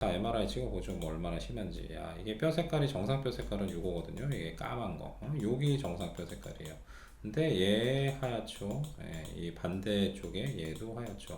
자, MRI 찍어보죠. 뭐 얼마나 심한지. 야, 이게 뼈 색깔이 정상 뼈 색깔은 요거거든요. 이게 까만 거. 여기 정상 뼈 색깔이에요. 근데 얘 하얗죠. 예, 이 반대쪽에 얘도 하얗죠.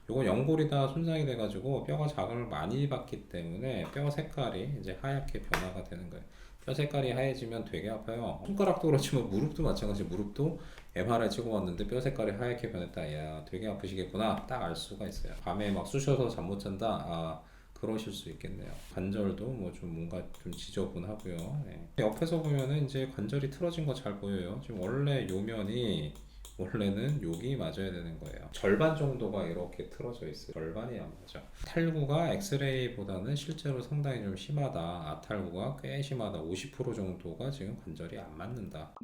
요거 연골이다 손상이 돼가지고 뼈가 자극을 많이 받기 때문에 뼈 색깔이 이제 하얗게 변화가 되는 거예요. 뼈 색깔이 하얘지면 되게 아파요. 손가락도 그렇지만 무릎도 마찬가지. 무릎도 MRI 찍어봤는데 뼈 색깔이 하얗게 변했다. 야, 되게 아프시겠구나. 딱 알 수가 있어요. 밤에 막 쑤셔서 잠 못 잔다. 그러실 수 있겠네요. 관절도 뭐 좀 뭔가 좀 지저분하고요. 네. 옆에서 보면은 이제 관절이 틀어진 거 잘 보여요. 지금 원래 요면이 원래는 여기 맞아야 되는 거예요. 절반 정도가 이렇게 틀어져 있어요. 절반이 안 맞아. 탈구가 엑스레이보다는 실제로 상당히 좀 심하다. 아탈구가 꽤 심하다. 50% 정도가 지금 관절이 안 맞는다.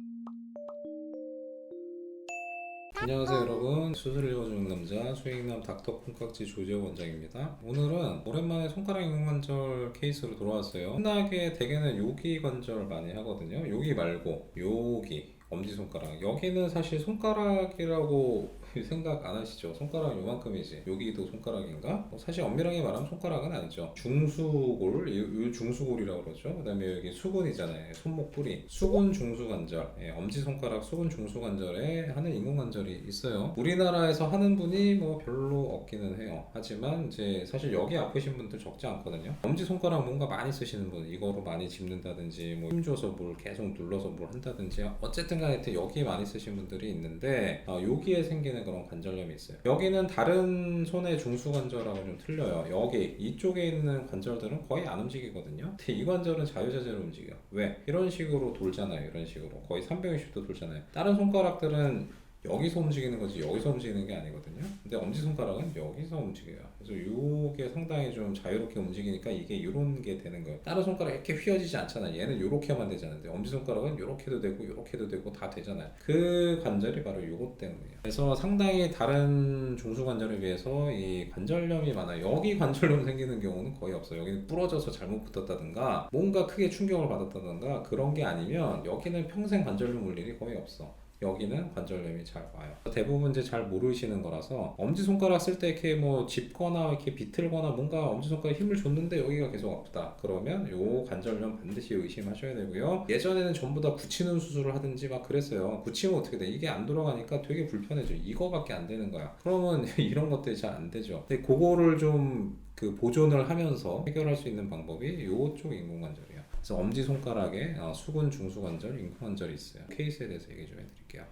안녕하세요 여러분, 수술을 읽어주는 남자 수익남 닥터 콩깍지 조재호 원장입니다. 오늘은 오랜만에 손가락 인공관절 케이스로 돌아왔어요. 흔하게 대개는 여기 관절 많이 하거든요. 여기 말고 여기 엄지손가락, 여기는 사실 손가락이라고 생각 안 하시죠? 손가락은 요만큼이지 여기도 손가락인가? 사실 엄밀하게 말하면 손가락은 아니죠. 중수골, 이 중수골이라고 그러죠. 그 다음에 여기 수근이잖아요. 손목 뿌리, 수근 중수관절, 엄지손가락 수근 중수관절에 하는 인공관절이 있어요. 우리나라에서 하는 분이 뭐 별로 없기는 해요. 하지만 이제 사실 여기 아프신 분들 적지 않거든요. 엄지손가락 뭔가 많이 쓰시는 분, 이거로 많이 짚는다든지 뭐 힘줘서 뭘 계속 눌러서 뭘 한다든지 어쨌든 간에 여기 많이 쓰신 분들이 있는데 여기에 생기는 그런 관절염이 있어요. 여기는 다른 손의 중수관절하고 좀 틀려요. 여기 이쪽에 있는 관절들은 거의 안 움직이거든요. 근데 이 관절은 자유자재로 움직여. 왜? 이런 식으로 돌잖아요. 이런 식으로 거의 360도 돌잖아요. 다른 손가락들은 여기서 움직이는 거지 여기서 움직이는 게 아니거든요. 근데 엄지손가락은 여기서 움직여요. 그래서 이게 상당히 좀 자유롭게 움직이니까 이게 이런 게 되는 거예요. 다른 손가락 이렇게 휘어지지 않잖아요. 얘는 이렇게 하면 되잖아요. 근데 엄지손가락은 이렇게도 되고 이렇게도 되고 다 되잖아요. 그 관절이 바로 이것 때문이에요. 그래서 상당히 다른 중수관절에 비해서 이 관절염이 많아요. 여기 관절염 생기는 경우는 거의 없어요. 여기는 부러져서 잘못 붙었다든가 뭔가 크게 충격을 받았다든가 그런 게 아니면 여기는 평생 관절염 올 일이 거의 없어. 여기는 관절염이 잘 와요. 대부분 이제 잘 모르시는 거라서 엄지손가락 쓸 때 이렇게 뭐 짚거나 이렇게 비틀거나 뭔가 엄지손가락에 힘을 줬는데 여기가 계속 아프다. 그러면 요 관절염 반드시 의심하셔야 되고요. 예전에는 전부 다 붙이는 수술을 하든지 막 그랬어요. 붙이면 어떻게 돼? 이게 안 돌아가니까 되게 불편해져. 이거밖에 안 되는 거야. 그러면 이런 것들이 잘 안 되죠. 근데 그거를 좀 보존을 하면서 해결할 수 있는 방법이 요쪽 인공관절이에요. 그래서 엄지손가락에 수근 중수관절, 인공관절이 있어요. 케이스에 대해서 얘기 좀 해드릴게요.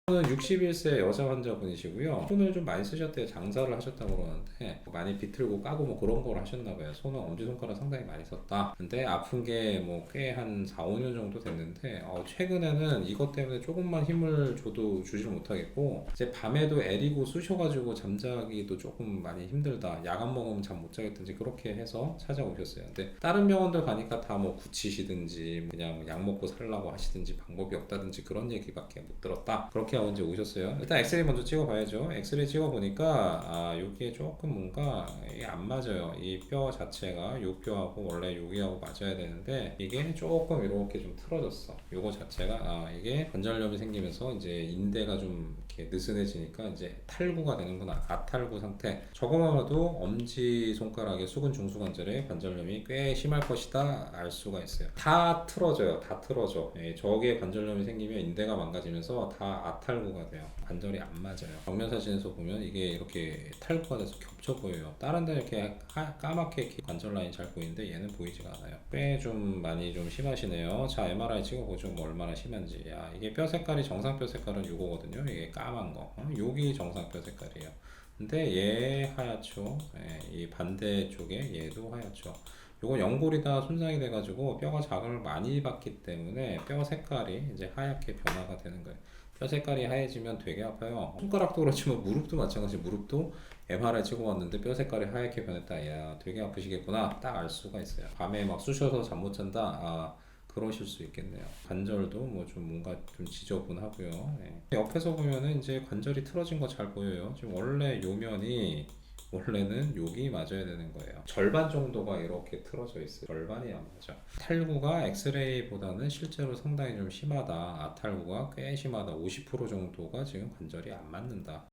저는 61세 여자 환자분이시고요. 손을 좀 많이 쓰셨대요. 장사를 하셨다고 그러는데 많이 비틀고 까고 뭐 그런 걸 하셨나봐요. 손은 엄지손가락 상당히 많이 썼다. 근데 아픈 게 뭐 꽤 한 4, 5년 정도 됐는데 최근에는 이것 때문에 조금만 힘을 줘도 주지를 못하겠고 이제 밤에도 애리고 쑤셔가지고 잠자기도 조금 많이 힘들다. 약 안 먹으면 잠 못 자겠든지 그렇게 해서 찾아오셨어요. 근데 다른 병원들 가니까 다 뭐 굳히시든지 그냥 약 먹고 살라고 하시든지 방법이 없다든지 그런 얘기밖에 못 들었다. 그렇게 하고 이제 오셨어요. 일단 엑스레이 먼저 찍어봐야죠. 엑스레이 찍어보니까 여기에 조금 뭔가 이게 안 맞아요. 이 뼈 자체가 요 뼈하고 원래 여기하고 맞아야 되는데 이게 조금 이렇게 좀 틀어졌어. 요거 자체가 이게 관절염이 생기면서 이제 인대가 좀 이렇게 느슨해지니까 이제 탈구가 되는구나. 아탈구 상태. 저거만 봐도 엄지 손가락의 수근 중수관절에 관절염이 꽤 심할 것이다 알 수가 있어요. 다 틀어져요. 다 틀어져. 저게 관절염이 생기면 인대가 망가지면서 다 아탈구가 돼요. 관절이 안 맞아요. 정면 사진에서 보면 이게 이렇게 탈구가 돼서 겹쳐 보여요. 다른 데는 이렇게 까맣게 이렇게 관절 라인이 잘 보이는데 얘는 보이지가 않아요. 꽤 좀 많이 좀 심하시네요. 자, MRI 찍어보죠. 뭐 얼마나 심한지. 야, 이게 뼈 색깔이 정상 뼈 색깔은 요거거든요. 이게 까만 거. 여기 정상 뼈 색깔이에요. 근데 얘 하얗죠. 이 반대쪽에 얘도 하얗죠. 요건 연골이다 손상이 돼가지고 뼈가 자극을 많이 받기 때문에 뼈 색깔이 이제 하얗게 변화가 되는 거예요. 뼈 색깔이 하얘지면 되게 아파요. 손가락도 그렇지만 무릎도 마찬가지. 무릎도 MRI 찍어봤는데 뼈 색깔이 하얗게 변했다. 야, 되게 아프시겠구나. 딱 알 수가 있어요. 밤에 막 쑤셔서 잠 못 잔다. 그러실 수 있겠네요. 관절도 뭐 좀 뭔가 좀 지저분하고요. 옆에서 보면은 이제 관절이 틀어진 거 잘 보여요. 지금 원래 요면이 원래는 여기 맞아야 되는 거예요. 절반 정도가 이렇게 틀어져 있어요. 절반이 안 맞아. 탈구가 엑스레이보다는 실제로 상당히 좀 심하다. 아탈구가 꽤 심하다. 50% 정도가 지금 관절이 안 맞는다.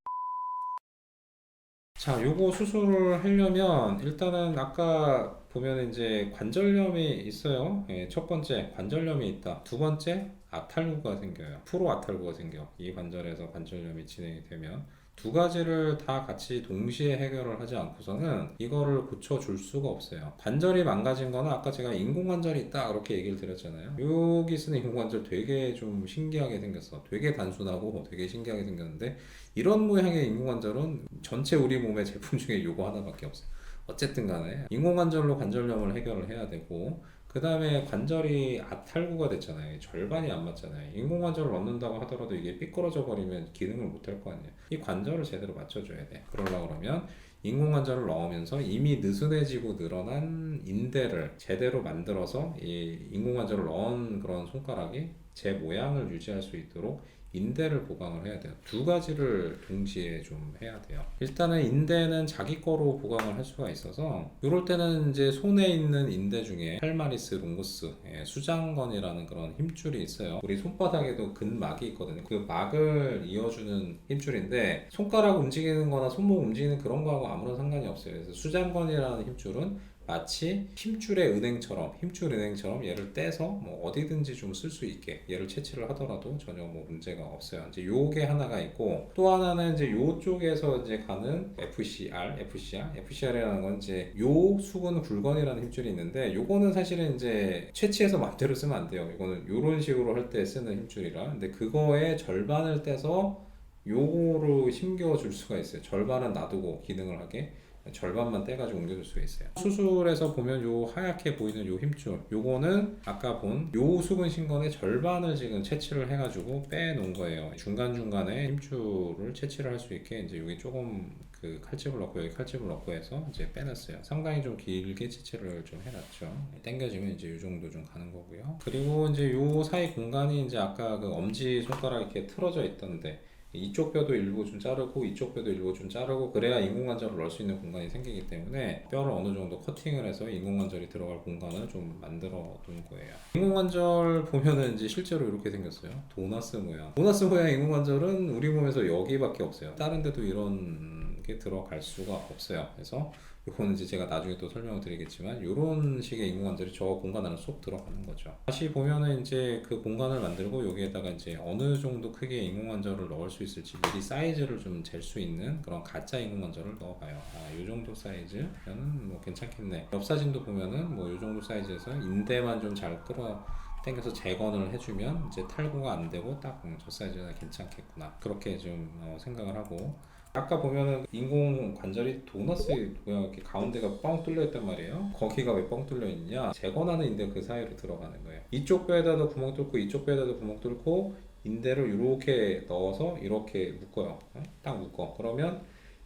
자, 요거 수술을 하려면 일단은 아까 보면 이제 관절염이 있어요. 예, 첫 번째 관절염이 있다. 두 번째 아탈구가 생겨요. 프로 아탈구가 생겨. 이 관절에서 관절염이 진행이 되면 두 가지를 다 같이 동시에 해결을 하지 않고서는 이거를 고쳐줄 수가 없어요. 관절이 망가진 거는 아까 제가 인공관절이 있다 그렇게 얘기를 드렸잖아요. 여기 쓰는 인공관절 되게 좀 신기하게 생겼어. 되게 단순하고 되게 신기하게 생겼는데 이런 모양의 인공관절은 전체 우리 몸의 제품 중에 요거 하나밖에 없어요. 어쨌든 간에 인공관절로 관절염을 해결을 해야 되고, 그 다음에 관절이 아탈구가 됐잖아요. 절반이 안 맞잖아요. 인공관절을 넣는다고 하더라도 이게 삐뚤어져 버리면 기능을 못 할 거 아니에요. 이 관절을 제대로 맞춰줘야 돼. 그러려고 그러면 인공관절을 넣으면서 이미 느슨해지고 늘어난 인대를 제대로 만들어서 이 인공관절을 넣은 그런 손가락이 제 모양을 유지할 수 있도록 인대를 보강을 해야 돼요. 두 가지를 동시에 좀 해야 돼요. 일단은 인대는 자기 거로 보강을 할 수가 있어서 이럴 때는 이제 손에 있는 인대 중에 팔마리스 롱구스 수장건이라는 그런 힘줄이 있어요. 우리 손바닥에도 근막이 있거든요. 그 막을 이어주는 힘줄인데 손가락 움직이는 거나 손목 움직이는 그런 거하고 아무런 상관이 없어요. 그래서 수장건이라는 힘줄은 마치 힘줄의 은행처럼, 힘줄 은행처럼 얘를 떼서 뭐 어디든지 좀 쓸 수 있게 얘를 채취를 하더라도 전혀 뭐 문제가 없어요. 이제 요게 하나가 있고, 또 하나는 이제 요쪽에서 이제 가는 FCR이라는 건 이제 요 수근 굴건이라는 힘줄이 있는데, 요거는 사실은 이제 채취해서 맘대로 쓰면 안 돼요. 이거는 요런 식으로 할 때 쓰는 힘줄이라. 근데 그거의 절반을 떼서 요거로 힘겨 줄 수가 있어요. 절반은 놔두고 기능을 하게, 절반만 떼가지고 옮겨줄 수가 있어요. 수술에서 보면 요 하얗게 보이는 요 힘줄, 요거는 아까 본 요 수근 신건의 절반을 지금 채취를 해가지고 빼놓은 거예요. 중간중간에 힘줄을 채취를 할 수 있게 이제 여기 조금 그 칼집을 넣고 여기 칼집을 넣고 해서 이제 빼놨어요. 상당히 좀 길게 채취를 좀 해놨죠. 당겨지면 이제 요 정도 좀 가는 거고요. 그리고 이제 요 사이 공간이 이제 아까 그 엄지 손가락 이렇게 틀어져 있던데, 이쪽 뼈도 일부 좀 자르고 이쪽 뼈도 일부 좀 자르고 그래야 인공관절을 넣을 수 있는 공간이 생기기 때문에 뼈를 어느 정도 커팅을 해서 인공관절이 들어갈 공간을 좀 만들어 둔 거예요. 인공관절 보면은 이제 실제로 이렇게 생겼어요. 도너스 모양. 도너스 모양 인공관절은 우리 몸에서 여기밖에 없어요. 다른 데도 이런 게 들어갈 수가 없어요. 그래서 이거는 이제 제가 나중에 또 설명을 드리겠지만 이런 식의 인공관절이 저 공간 안에 쏙 들어가는 거죠. 다시 보면은 이제 그 공간을 만들고 여기에다가 이제 어느 정도 크기의 인공관절을 넣을 수 있을지 미리 사이즈를 좀 잴 수 있는 그런 가짜 인공관절을 넣어봐요. 이 정도 사이즈면은 뭐 괜찮겠네. 옆 사진도 보면은 뭐 이 정도 사이즈에서 인대만 좀 잘 끌어 당겨서 재건을 해주면 이제 탈구가 안 되고 딱 저 사이즈가 괜찮겠구나, 그렇게 좀 생각을 하고, 아까 보면은 인공 관절이 도너스 모양 이렇게 가운데가 뻥 뚫려 있단 말이에요. 거기가 왜 뻥 뚫려 있냐? 재건하는 인대 그 사이로 들어가는 거예요. 이쪽 뼈에다도 구멍 뚫고 이쪽 뼈에다도 구멍 뚫고 인대를 이렇게 넣어서 이렇게 묶어요. 딱 묶어. 그러면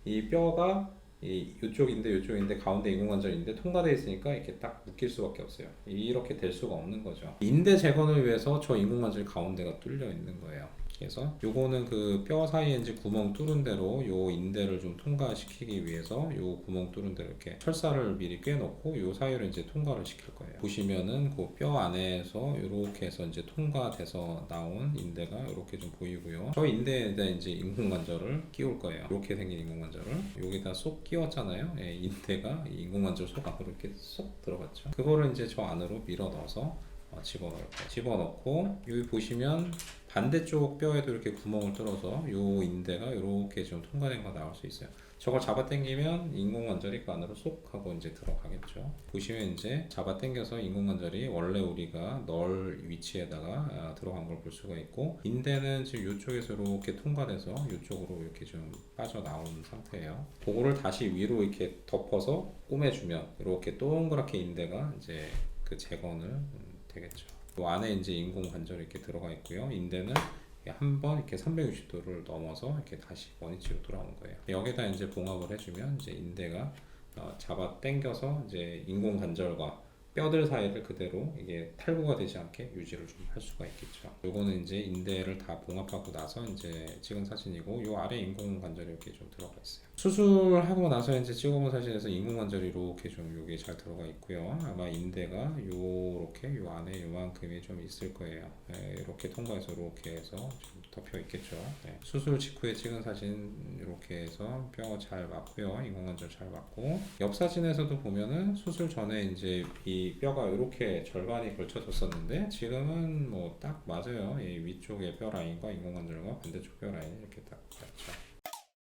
이 뼈가 이쪽 인대 가운데 인공관절인데 통과되어 있으니까 이렇게 딱 묶일 수밖에 없어요. 이렇게 될 수가 없는 거죠. 인대 재건을 위해서 저 인공관절 가운데가 뚫려 있는 거예요. 그래서 요거는 그 뼈 사이에 이제 구멍 뚫은 대로 요 인대를 좀 통과시키기 위해서 요 구멍 뚫은 대로 이렇게 철사를 미리 꿰놓고 요 사이로 이제 통과를 시킬 거예요. 보시면은 그 뼈 안에서 이렇게 해서 이제 통과돼서 나온 인대가 이렇게 좀 보이고요. 저 인대에다 이제 인공관절을 끼울 거예요. 이렇게 생긴 인공관절을 여기다 쏙 끼웠잖아요. 예, 인대가 이 인공관절 속 안으로 이렇게 쏙 들어갔죠. 그거를 이제 저 안으로 밀어 넣어서 집어넣을 거예요. 집어넣고 여기 보시면 반대쪽 뼈에도 이렇게 구멍을 뚫어서 요 인대가 이렇게 좀 통과된 거 나올 수 있어요. 저걸 잡아 당기면 인공관절이 그 안으로 쏙 하고 이제 들어가겠죠. 보시면 이제 잡아 당겨서 인공관절이 원래 우리가 넣을 위치에다가 들어간 걸 볼 수가 있고, 인대는 지금 이쪽에서 이렇게 통과돼서 이쪽으로 이렇게 좀 빠져나온 상태예요. 그거를 다시 위로 이렇게 덮어서 꼬매주면 이렇게 동그랗게 인대가 이제 그 재건을 되겠죠. 그 안에 이제 인공 관절이 이렇게 들어가 있고요. 인대는 한번 이렇게 360도를 넘어서 이렇게 다시 원위치로 돌아오는 거예요. 여기다 이제 봉합을 해주면 이제 인대가 잡아 당겨서 이제 인공 관절과 뼈들 사이를 그대로 이게 탈구가 되지 않게 유지를 좀 할 수가 있겠죠. 요거는 이제 인대를 다 봉합하고 나서 이제 찍은 사진이고, 요 아래 인공 관절이 이렇게 좀 들어가 있어요. 수술하고 나서 이제 찍어본 사진에서 인공 관절이 이렇게 좀 여기 잘 들어가 있고요. 아마 인대가 요렇게 요 안에 요만큼이 좀 있을 거예요. 이렇게 통과해서 이렇게 해서 좀 덮여 있겠죠. 네. 수술 직후에 찍은 사진 이렇게 해서 뼈 잘 맞고요. 인공관절 잘 맞고, 옆 사진에서도 보면은 수술 전에 이제 이 뼈가 이렇게 절반이 걸쳐졌었는데 지금은 뭐 딱 맞아요. 이 위쪽의 뼈 라인과 인공관절과 반대쪽 뼈 라인이 이렇게 딱 맞죠.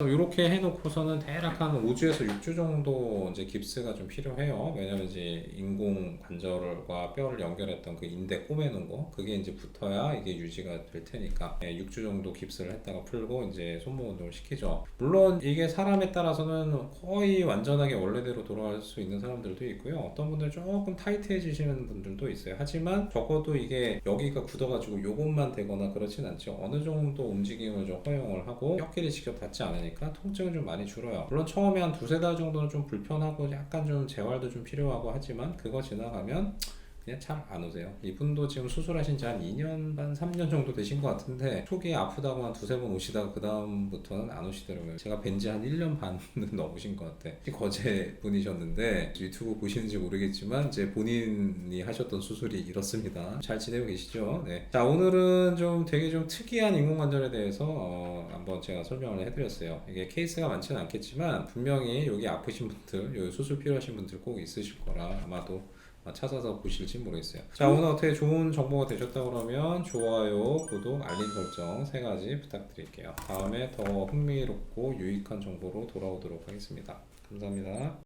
이렇게 해놓고서는 대략 한 5주에서 6주 정도 이제 깁스가 좀 필요해요. 왜냐면 이제 인공 관절과 뼈를 연결했던 그 인대 꼬매놓은 거, 그게 이제 붙어야 이게 유지가 될 테니까 6주 정도 깁스를 했다가 풀고 이제 손목 운동을 시키죠. 물론 이게 사람에 따라서는 거의 완전하게 원래대로 돌아갈 수 있는 사람들도 있고요. 어떤 분들 조금 타이트해지시는 분들도 있어요. 하지만 적어도 이게 여기가 굳어가지고 요것만 되거나 그렇진 않죠. 어느 정도 움직임을 좀 허용을 하고 뼈끼리 직접 닿지 않으니까 통증은 좀 많이 줄어요. 물론 처음에 한 두세 달 정도는 좀 불편하고 약간 좀 재활도 좀 필요하고 하지만 그거 지나가면 그냥 잘 안 오세요. 이분도 지금 수술하신 지 한 2년 반, 3년 정도 되신 것 같은데 초기에 아프다고 한 두세 번 오시다가 그 다음부터는 안 오시더라고요. 제가 뵌 지 한 1년 반은 넘으신 것 같아. 거제 분이셨는데 유튜브 보시는지 모르겠지만 이제 본인이 하셨던 수술이 이렇습니다. 잘 지내고 계시죠? 네. 자, 오늘은 좀 되게 좀 특이한 인공관절에 대해서 한번 제가 설명을 해드렸어요. 이게 케이스가 많지는 않겠지만 분명히 여기 아프신 분들, 여기 수술 필요하신 분들 꼭 있으실 거라 아마도 찾아서 보실지 모르겠어요. 자, 오늘 어떻게 좋은 정보가 되셨다 그러면 좋아요, 구독, 알림 설정 3가지 부탁드릴게요. 다음에 더 흥미롭고 유익한 정보로 돌아오도록 하겠습니다. 감사합니다.